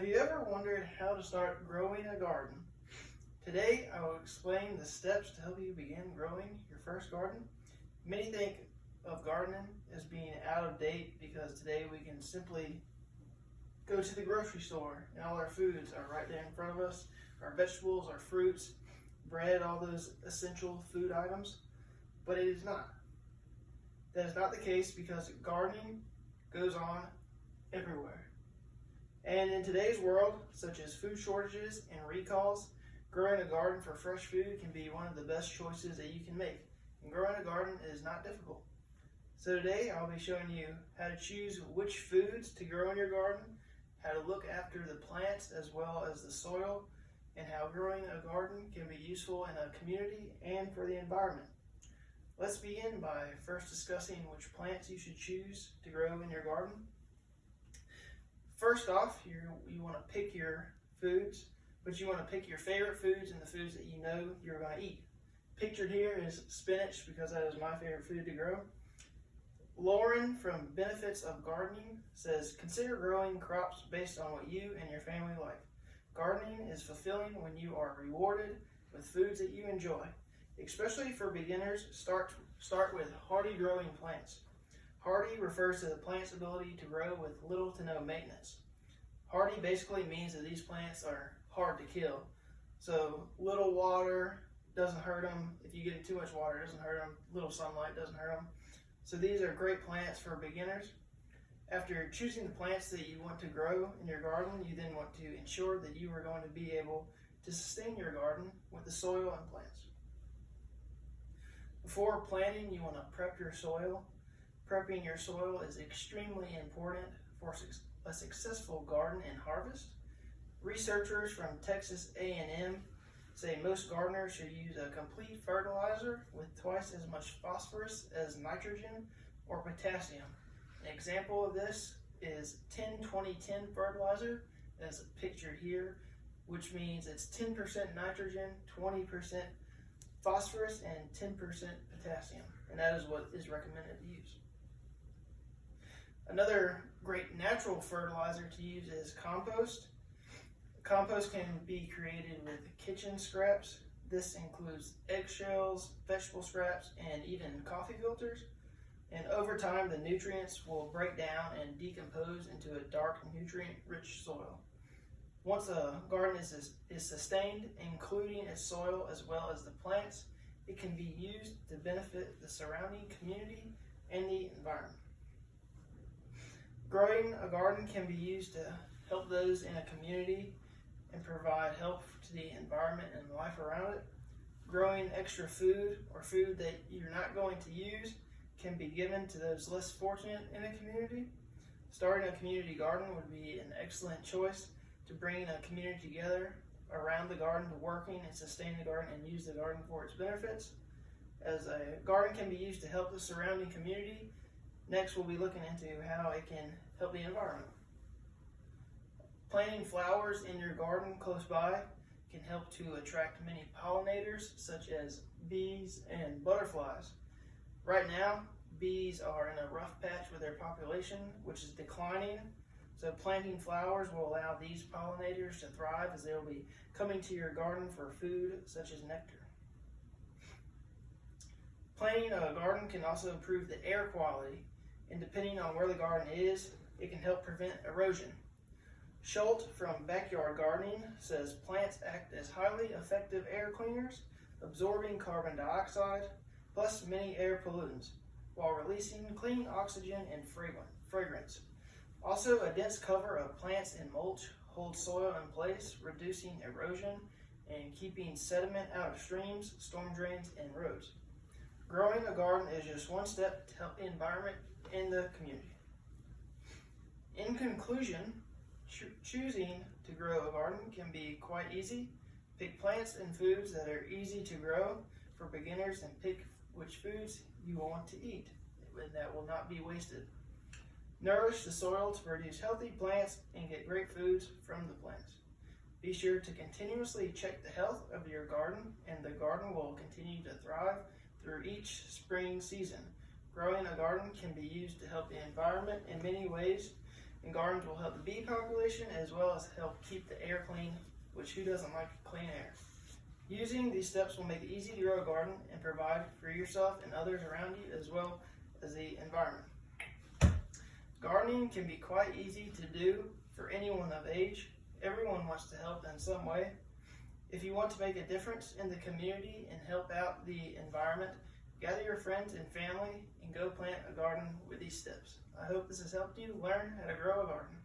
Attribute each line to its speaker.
Speaker 1: Have you ever wondered how to start growing a garden? Today I will explain the steps to help you begin growing your first garden. Many think of gardening as being out of date because today we can simply go to the grocery store and all our foods are right there in front of us. Our vegetables, our fruits, bread, all those essential food items. But it is not. That is not the case because gardening goes on everywhere. And in today's world, such as food shortages and recalls, growing a garden for fresh food can be one of the best choices that you can make. And growing a garden is not difficult. So today I'll be showing you how to choose which foods to grow in your garden, how to look after the plants as well as the soil, and how growing a garden can be useful in a community and for the environment. Let's begin by first discussing which plants you should choose to grow in your garden. First off, you want to pick your foods, but you want to pick your favorite foods and the foods that you know you're going to eat. Pictured here is spinach because that is my favorite food to grow. Lauren from Benefits of Gardening says, consider growing crops based on what you and your family like. Gardening is fulfilling when you are rewarded with foods that you enjoy. Especially for beginners, start with hardy growing plants. Hardy refers to the plant's ability to grow with little to no maintenance. Hardy basically means that these plants are hard to kill. So little water doesn't hurt them. If you get too much water, it doesn't hurt them. Little sunlight doesn't hurt them. So these are great plants for beginners. After choosing the plants that you want to grow in your garden, you then want to ensure that you are going to be able to sustain your garden with the soil and plants. Before planting, you want to prep your soil. Prepping your soil is extremely important for a successful garden and harvest. Researchers from Texas A&M say most gardeners should use a complete fertilizer with twice as much phosphorus as nitrogen or potassium. An example of this is 10-20-10 fertilizer, as pictured here, which means it's 10% nitrogen, 20% phosphorus, and 10% potassium. And that is what is recommended to use. Another great natural fertilizer to use is compost. Compost can be created with kitchen scraps. This includes eggshells, vegetable scraps, and even coffee filters. And over time, the nutrients will break down and decompose into a dark, nutrient-rich soil. Once a garden is sustained, including its soil as well as the plants, it can be used to benefit the surrounding community and the environment. Growing a garden can be used to help those in a community and provide help to the environment and life around it. Growing extra food or food that you're not going to use can be given to those less fortunate in a community. Starting a community garden would be an excellent choice to bring a community together around the garden to working and sustain the garden and use the garden for its benefits. As a garden can be used to help the surrounding community, next we'll be looking into how it can help the environment. Planting flowers in your garden close by can help to attract many pollinators such as bees and butterflies. Right now, bees are in a rough patch with their population, which is declining. So planting flowers will allow these pollinators to thrive as they will be coming to your garden for food such as nectar. Planting a garden can also improve the air quality, and depending on where the garden is, it can help prevent erosion. Schultz from Backyard Gardening says plants act as highly effective air cleaners, absorbing carbon dioxide, plus many air pollutants, while releasing clean oxygen and fragrance. Also, a dense cover of plants and mulch holds soil in place, reducing erosion and keeping sediment out of streams, storm drains, and roads. Growing a garden is just one step to help the environment and the community. In conclusion, choosing to grow a garden can be quite easy. Pick plants and foods that are easy to grow for beginners and pick which foods you want to eat and that will not be wasted. Nourish the soil to produce healthy plants and get great foods from the plants. Be sure to continuously check the health of your garden, and the garden will continue to thrive through each spring season. Growing a garden can be used to help the environment in many ways, And gardens will help the bee population as well as help keep the air clean, which who doesn't like clean air? Using these steps will make it easy to grow a garden and provide for yourself and others around you as well as the environment. Gardening can be quite easy to do for anyone of age. Everyone wants to help in some way. If you want to make a difference in the community and help out the environment, gather your friends and family and go plant a garden with these steps. I hope this has helped you learn how to grow a garden.